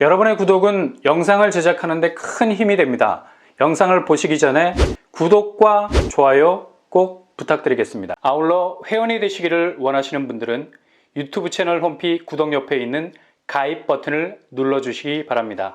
여러분의 구독은 영상을 제작하는 데 큰 힘이 됩니다. 영상을 보시기 전에 구독과 좋아요 꼭 부탁드리겠습니다. 아울러 회원이 되시기를 원하시는 분들은 유튜브 채널 홈피 구독 옆에 있는 가입 버튼을 눌러주시기 바랍니다.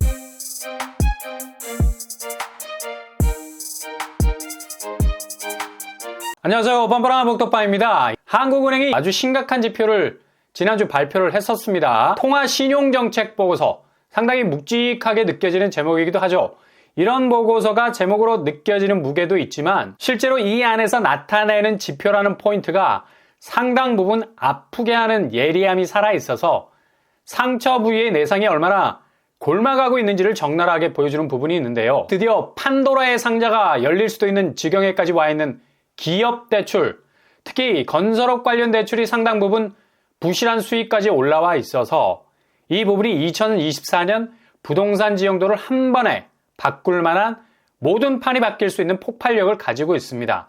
안녕하세요. 뻔뻔한 목덕방입니다. 한국은행이 아주 심각한 지표를 지난주 발표를 했었습니다. 통화신용정책 보고서, 상당히 묵직하게 느껴지는 제목이기도 하죠. 이런 보고서가 제목으로 느껴지는 무게도 있지만 실제로 이 안에서 나타내는 지표라는 포인트가 상당 부분 아프게 하는 예리함이 살아있어서 상처 부위의 내상이 얼마나 골마가고 있는지를 적나라하게 보여주는 부분이 있는데요. 드디어 판도라의 상자가 열릴 수도 있는 지경에까지 와 있는 기업 대출, 특히 건설업 관련 대출이 상당 부분 부실한 수익까지 올라와 있어서 이 부분이 2024년 부동산 지형도를 한 번에 바꿀 만한 모든 판이 바뀔 수 있는 폭발력을 가지고 있습니다.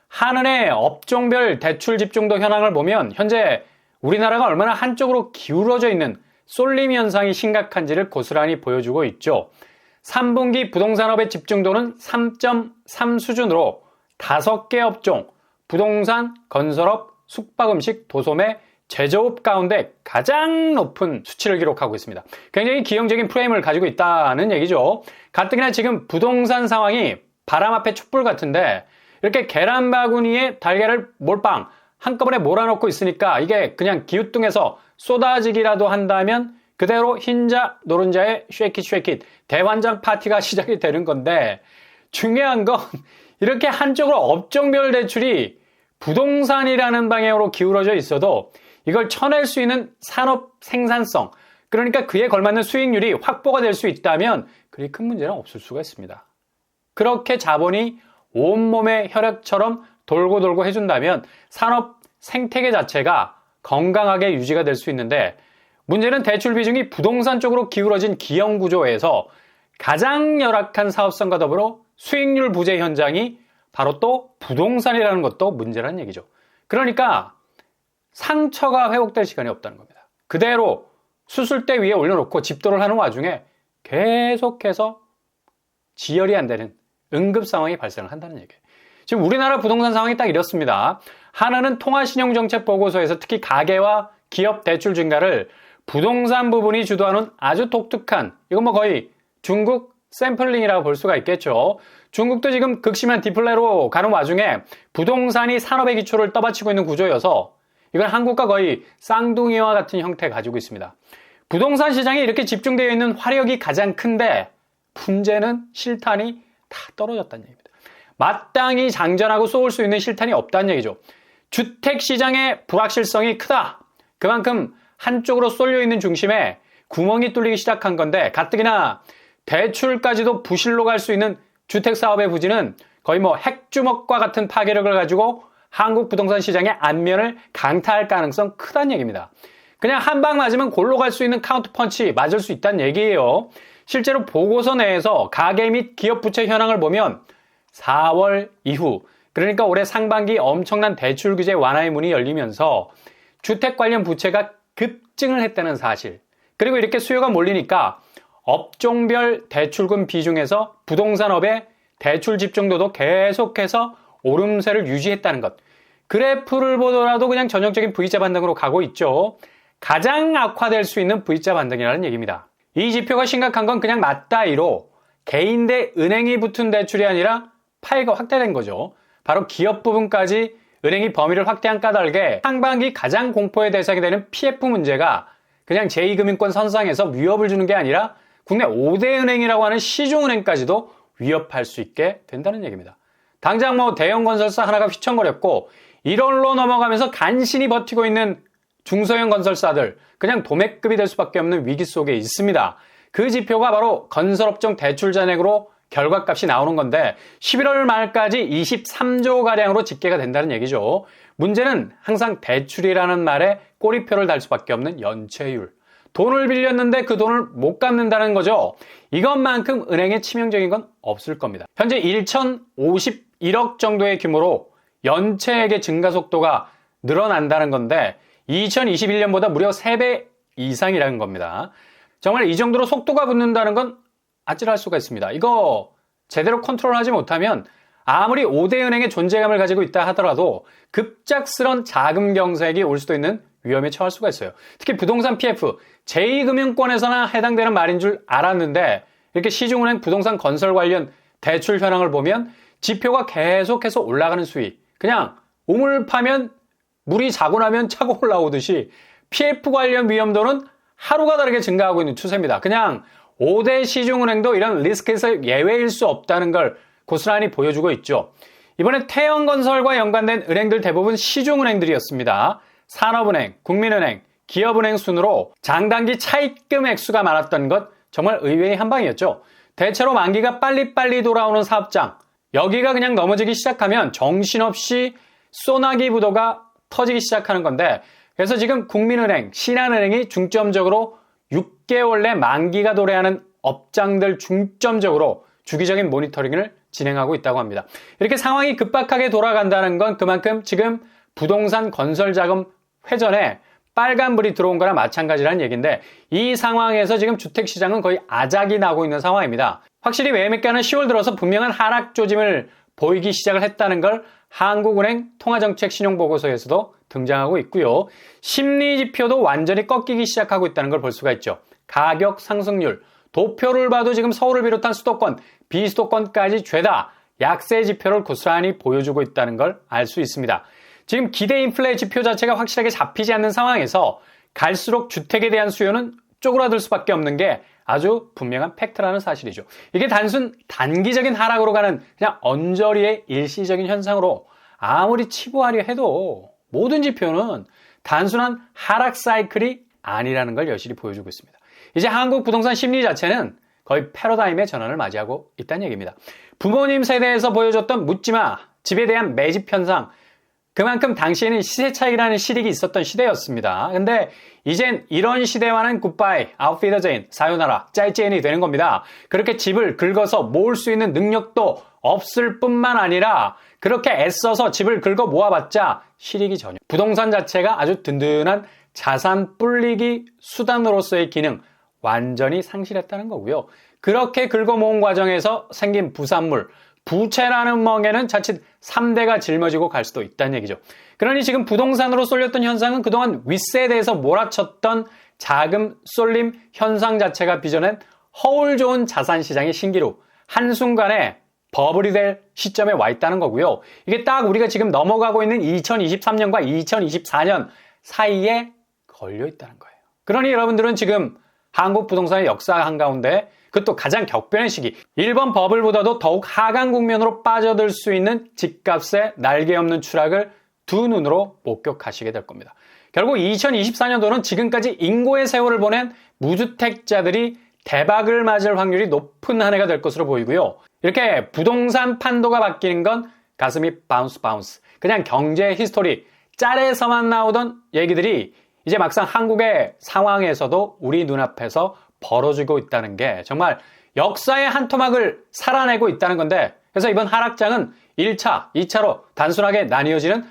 한은의 업종별 대출 집중도 현황을 보면 현재 우리나라가 얼마나 한쪽으로 기울어져 있는 쏠림 현상이 심각한지를 고스란히 보여주고 있죠. 3분기 부동산업의 집중도는 3.3 수준으로 5개 업종, 부동산, 건설업, 숙박음식, 도소매, 제조업 가운데 가장 높은 수치를 기록하고 있습니다. 굉장히 기형적인 프레임을 가지고 있다는 얘기죠. 가뜩이나 지금 부동산 상황이 바람 앞에 촛불 같은데 이렇게 계란 바구니에 달걀을 몰빵 한꺼번에 몰아넣고 있으니까 이게 그냥 기우뚱해서 쏟아지기라도 한다면 그대로 흰자 노른자의 쉐킷 대환장 파티가 시작이 되는 건데, 중요한 건 이렇게 한쪽으로 업종별 대출이 부동산이라는 방향으로 기울어져 있어도 이걸 쳐낼 수 있는 산업 생산성, 그러니까 그에 걸맞는 수익률이 확보가 될 수 있다면 그리 큰 문제는 없을 수가 있습니다. 그렇게 자본이 온몸의 혈액처럼 돌고 해준다면 산업 생태계 자체가 건강하게 유지가 될 수 있는데, 문제는 대출 비중이 부동산 쪽으로 기울어진 기형 구조에서 가장 열악한 사업성과 더불어 수익률 부재 현장이 바로 또 부동산이라는 것도 문제라는 얘기죠. 그러니까 상처가 회복될 시간이 없다는 겁니다. 그대로 수술대 위에 올려놓고 집도를 하는 와중에 계속해서 지혈이 안 되는 응급 상황이 발생을 한다는 얘기예요. 지금 우리나라 부동산 상황이 딱 이렇습니다. 하나는 통화신용정책 보고서에서 특히 가계와 기업 대출 증가를 부동산 부분이 주도하는 아주 독특한, 이건 뭐 거의 중국 샘플링이라고 볼 수가 있겠죠. 중국도 지금 극심한 디플레로 가는 와중에 부동산이 산업의 기초를 떠받치고 있는 구조여서 이건 한국과 거의 쌍둥이와 같은 형태 가지고 있습니다. 부동산 시장에 이렇게 집중되어 있는 화력이 가장 큰데 문제는 실탄이 다 떨어졌다는 얘기입니다. 마땅히 장전하고 쏘을 수 있는 실탄이 없다는 얘기죠. 주택시장의 불확실성이 크다. 그만큼 한쪽으로 쏠려 있는 중심에 구멍이 뚫리기 시작한 건데, 가뜩이나 대출까지도 부실로 갈 수 있는 주택사업의 부진은 거의 뭐 핵주먹과 같은 파괴력을 가지고 한국 부동산 시장의 안면을 강타할 가능성 크다는 얘기입니다. 그냥 한 방 맞으면 골로 갈 수 있는 카운트펀치 맞을 수 있다는 얘기예요. 실제로 보고서 내에서 가계 및 기업 부채 현황을 보면 4월 이후, 그러니까 올해 상반기 엄청난 대출 규제 완화의 문이 열리면서 주택 관련 부채가 급증을 했다는 사실, 그리고 이렇게 수요가 몰리니까 업종별 대출금 비중에서 부동산업의 대출 집중도도 계속해서 오름세를 유지했다는 것. 그래프를 보더라도 그냥 전형적인 V자 반등으로 가고 있죠. 가장 악화될 수 있는 V자 반등이라는 얘기입니다. 이 지표가 심각한 건 그냥 맞다이로 개인 대 은행이 붙은 대출이 아니라 파이가 확대된 거죠. 바로 기업 부분까지 은행이 범위를 확대한 까닭에 상반기 가장 공포의 대상이 되는 PF 문제가 그냥 제2금융권 선상에서 위협을 주는 게 아니라 국내 5대 은행이라고 하는 시중은행까지도 위협할 수 있게 된다는 얘기입니다. 당장 뭐 대형 건설사 하나가 휘청거렸고 1월로 넘어가면서 간신히 버티고 있는 중소형 건설사들, 그냥 도매급이 될 수밖에 없는 위기 속에 있습니다. 그 지표가 바로 건설업종 대출 잔액으로 결과값이 나오는 건데 11월 말까지 23조가량으로 집계가 된다는 얘기죠. 문제는 항상 대출이라는 말에 꼬리표를 달 수밖에 없는 연체율. 돈을 빌렸는데 그 돈을 못 갚는다는 거죠. 이것만큼 은행에 치명적인 건 없을 겁니다. 현재 1,051억 정도의 규모로 연체액의 증가 속도가 늘어난다는 건데 2021년보다 무려 3배 이상이라는 겁니다. 정말 이 정도로 속도가 붙는다는 건 아찔할 수가 있습니다. 이거 제대로 컨트롤하지 못하면 아무리 5대 은행의 존재감을 가지고 있다 하더라도 급작스런 자금 경색이 올 수도 있는 위험에 처할 수가 있어요. 특히 부동산 PF, 제2금융권에서나 해당되는 말인 줄 알았는데 이렇게 시중은행 부동산 건설 관련 대출 현황을 보면 지표가 계속해서 올라가는 수위, 그냥 우물 파면 물이 자고 나면 차고 올라오듯이 PF 관련 위험도는 하루가 다르게 증가하고 있는 추세입니다. 그냥 5대 시중은행도 이런 리스크에서 예외일 수 없다는 걸 고스란히 보여주고 있죠. 이번에 태형건설과 연관된 은행들 대부분 시중은행들이었습니다. 산업은행, 국민은행, 기업은행 순으로 장단기 차입금 액수가 많았던 것 정말 의외의 한방이었죠. 대체로 만기가 빨리빨리 돌아오는 사업장, 여기가 그냥 넘어지기 시작하면 정신없이 소나기 부도가 터지기 시작하는 건데, 그래서 지금 국민은행, 신한은행이 중점적으로 6개월 내 만기가 도래하는 업장들 중점적으로 주기적인 모니터링을 진행하고 있다고 합니다. 이렇게 상황이 급박하게 돌아간다는 건 그만큼 지금 부동산 건설 자금 회전에 빨간불이 들어온 거나 마찬가지라는 얘기인데, 이 상황에서 지금 주택시장은 거의 아작이 나고 있는 상황입니다. 확실히 매매가는 10월 들어서 분명한 하락 조짐을 보이기 시작을 했다는 걸 한국은행 통화정책 신용보고서에서도 등장하고 있고요. 심리지표도 완전히 꺾이기 시작하고 있다는 걸 볼 수가 있죠. 가격 상승률, 도표를 봐도 지금 서울을 비롯한 수도권, 비수도권까지 죄다 약세 지표를 고스란히 보여주고 있다는 걸 알 수 있습니다. 지금 기대 인플레 지표 자체가 확실하게 잡히지 않는 상황에서 갈수록 주택에 대한 수요는 쪼그라들 수밖에 없는 게 아주 분명한 팩트라는 사실이죠. 이게 단순 단기적인 하락으로 가는 그냥 언저리의 일시적인 현상으로 아무리 치부하려 해도 모든 지표는 단순한 하락 사이클이 아니라는 걸 여실히 보여주고 있습니다. 이제 한국 부동산 심리 자체는 거의 패러다임의 전환을 맞이하고 있다는 얘기입니다. 부모님 세대에서 보여줬던 묻지마, 집에 대한 매집 현상, 그만큼 당시에는 시세 차익이라는 실익이 있었던 시대였습니다. 근데 이젠 이런 시대와는 굿바이, 아웃피더제인, 사요나라, 짜이제인이 되는 겁니다. 그렇게 집을 긁어서 모을 수 있는 능력도 없을 뿐만 아니라 그렇게 애써서 집을 긁어 모아봤자 실익이 전혀. 부동산 자체가 아주 든든한 자산 불리기 수단으로서의 기능 완전히 상실했다는 거고요. 그렇게 긁어 모은 과정에서 생긴 부산물, 부채라는 멍에는 자칫 3대가 짊어지고 갈 수도 있다는 얘기죠. 그러니 지금 부동산으로 쏠렸던 현상은 그동안 윗세대에서 몰아쳤던 자금 쏠림 현상 자체가 빚어낸 허울 좋은 자산시장의 신기루, 한순간에 버블이 될 시점에 와 있다는 거고요. 이게 딱 우리가 지금 넘어가고 있는 2023년과 2024년 사이에 걸려 있다는 거예요. 그러니 여러분들은 지금 한국 부동산의 역사 한가운데 그것도 가장 격변의 시기, 일본 버블보다도 더욱 하강 국면으로 빠져들 수 있는 집값의 날개 없는 추락을 두 눈으로 목격하시게 될 겁니다. 결국 2024년도는 지금까지 인고의 세월을 보낸 무주택자들이 대박을 맞을 확률이 높은 한 해가 될 것으로 보이고요. 이렇게 부동산 판도가 바뀌는 건 가슴이 바운스. 그냥 경제 히스토리, 짤에서만 나오던 얘기들이 이제 막상 한국의 상황에서도 우리 눈앞에서 벌어지고 있다는 게 정말 역사의 한 토막을 살아내고 있다는 건데, 그래서 이번 하락장은 1차, 2차로 단순하게 나뉘어지는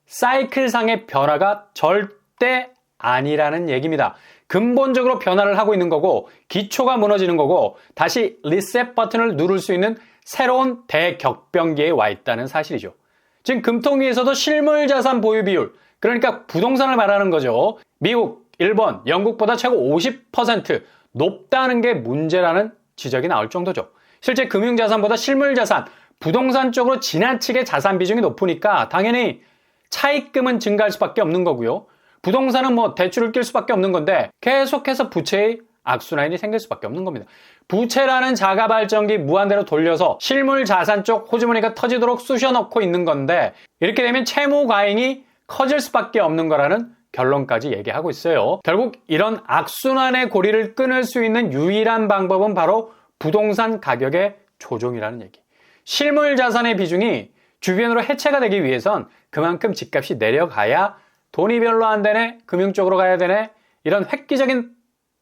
사이클상의 변화가 절대 아니라는 얘기입니다. 근본적으로 변화를 하고 있는 거고, 기초가 무너지는 거고, 다시 리셋 버튼을 누를 수 있는 새로운 대격변기에 와 있다는 사실이죠. 지금 금통위에서도 실물자산 보유 비율, 그러니까 부동산을 말하는 거죠. 미국, 일본, 영국보다 최고 50% 높다는 게 문제라는 지적이 나올 정도죠. 실제 금융자산보다 실물자산, 부동산 쪽으로 지나치게 자산 비중이 높으니까 당연히 차입금은 증가할 수밖에 없는 거고요. 부동산은 뭐 대출을 낄 수밖에 없는 건데 계속해서 부채의 악순환이 생길 수밖에 없는 겁니다. 부채라는 자가 발전기 무한대로 돌려서 실물 자산 쪽 호주머니가 터지도록 쑤셔넣고 있는 건데, 이렇게 되면 채무 과잉이 커질 수밖에 없는 거라는 결론까지 얘기하고 있어요. 결국 이런 악순환의 고리를 끊을 수 있는 유일한 방법은 바로 부동산 가격의 조정이라는 얘기. 실물 자산의 비중이 주변으로 해체가 되기 위해선 그만큼 집값이 내려가야 돈이 별로 안 되네, 금융 쪽으로 가야 되네, 이런 획기적인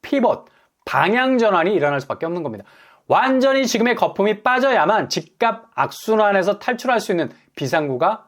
피벗, 방향 전환이 일어날 수밖에 없는 겁니다. 완전히 지금의 거품이 빠져야만 집값 악순환에서 탈출할 수 있는 비상구가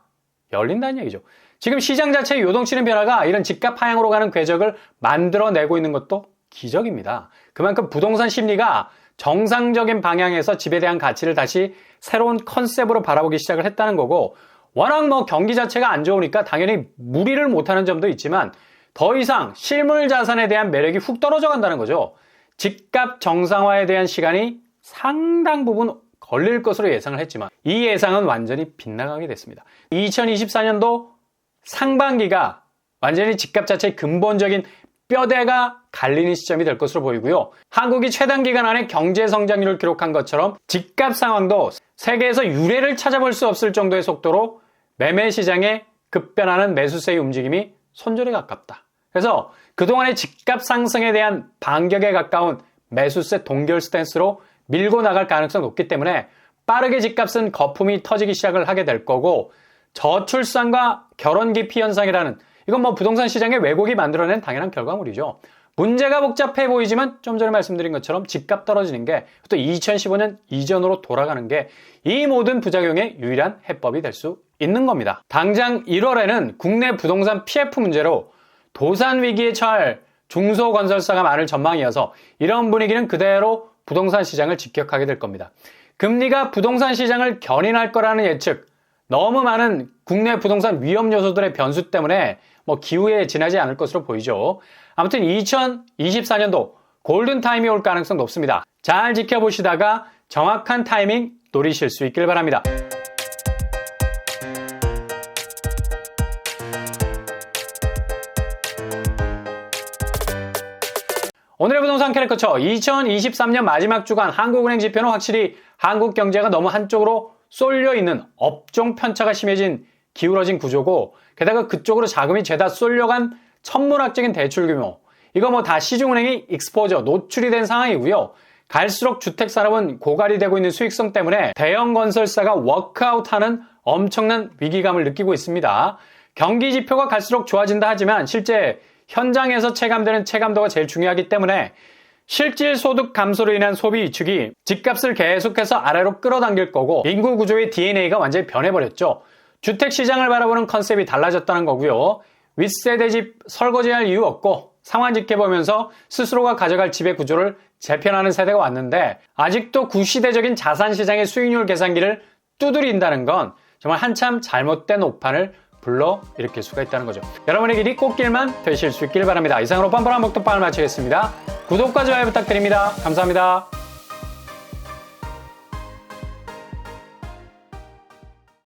열린다는 얘기죠. 지금 시장 자체의 요동치는 변화가 이런 집값 하향으로 가는 궤적을 만들어내고 있는 것도 기적입니다. 그만큼 부동산 심리가 정상적인 방향에서 집에 대한 가치를 다시 새로운 컨셉으로 바라보기 시작을 했다는 거고, 워낙 경기 자체가 안 좋으니까 당연히 무리를 못하는 점도 있지만 더 이상 실물 자산에 대한 매력이 훅 떨어져 간다는 거죠. 집값 정상화에 대한 시간이 상당 부분 걸릴 것으로 예상을 했지만 이 예상은 완전히 빗나가게 됐습니다. 2024년도 상반기가 완전히 집값 자체의 근본적인 뼈대가 갈리는 시점이 될 것으로 보이고요. 한국이 최단 기간 안에 경제 성장률을 기록한 것처럼 집값 상황도 세계에서 유례를 찾아볼 수 없을 정도의 속도로 매매 시장에 급변하는 매수세의 움직임이 손절에 가깝다. 그래서 그동안의 집값 상승에 대한 반격에 가까운 매수세 동결 스탠스로 밀고 나갈 가능성이 높기 때문에 빠르게 집값은 거품이 터지기 시작을 하게 될 거고, 저출산과 결혼 기피 현상이라는, 이건 부동산 시장의 왜곡이 만들어낸 당연한 결과물이죠. 문제가 복잡해 보이지만 좀 전에 말씀드린 것처럼 집값 떨어지는 게 또 2015년 이전으로 돌아가는 게 이 모든 부작용의 유일한 해법이 될 수 있는 겁니다. 당장 1월에는 국내 부동산 PF 문제로 도산 위기에 처할 중소건설사가 많을 전망이어서 이런 분위기는 그대로 부동산 시장을 직격하게 될 겁니다. 금리가 부동산 시장을 견인할 거라는 예측, 너무 많은 국내 부동산 위험 요소들의 변수 때문에 기후에 지나지 않을 것으로 보이죠. 아무튼 2024년도 골든타임이 올 가능성 높습니다. 잘 지켜보시다가 정확한 타이밍 노리실 수 있길 바랍니다. 오늘의 부동산 캐릭터처 2023년 마지막 주간 한국은행 지표는 확실히 한국 경제가 너무 한쪽으로 쏠려 있는 업종 편차가 심해진 기울어진 구조고, 게다가 그쪽으로 자금이 죄다 쏠려간 천문학적인 대출 규모, 이거 다 시중은행이 익스포저, 노출이 된 상황이고요. 갈수록 주택산업은 고갈이 되고 있는 수익성 때문에 대형 건설사가 워크아웃하는 엄청난 위기감을 느끼고 있습니다. 경기 지표가 갈수록 좋아진다 하지만 실제 현장에서 체감되는 체감도가 제일 중요하기 때문에 실질 소득 감소로 인한 소비 위축이 집값을 계속해서 아래로 끌어당길 거고, 인구 구조의 DNA가 완전히 변해버렸죠. 주택 시장을 바라보는 컨셉이 달라졌다는 거고요. 윗세대 집 설거지할 이유 없고 상황 지켜보면서 스스로가 가져갈 집의 구조를 재편하는 세대가 왔는데, 아직도 구시대적인 자산 시장의 수익률 계산기를 두드린다는 건 정말 한참 잘못된 오판을 불러일으킬 수가 있다는 거죠. 여러분의 길이 꽃길만 되실 수 있길 바랍니다. 이상으로 뻔뻔한 목돈빵을 마치겠습니다. 구독과 좋아요 부탁드립니다. 감사합니다.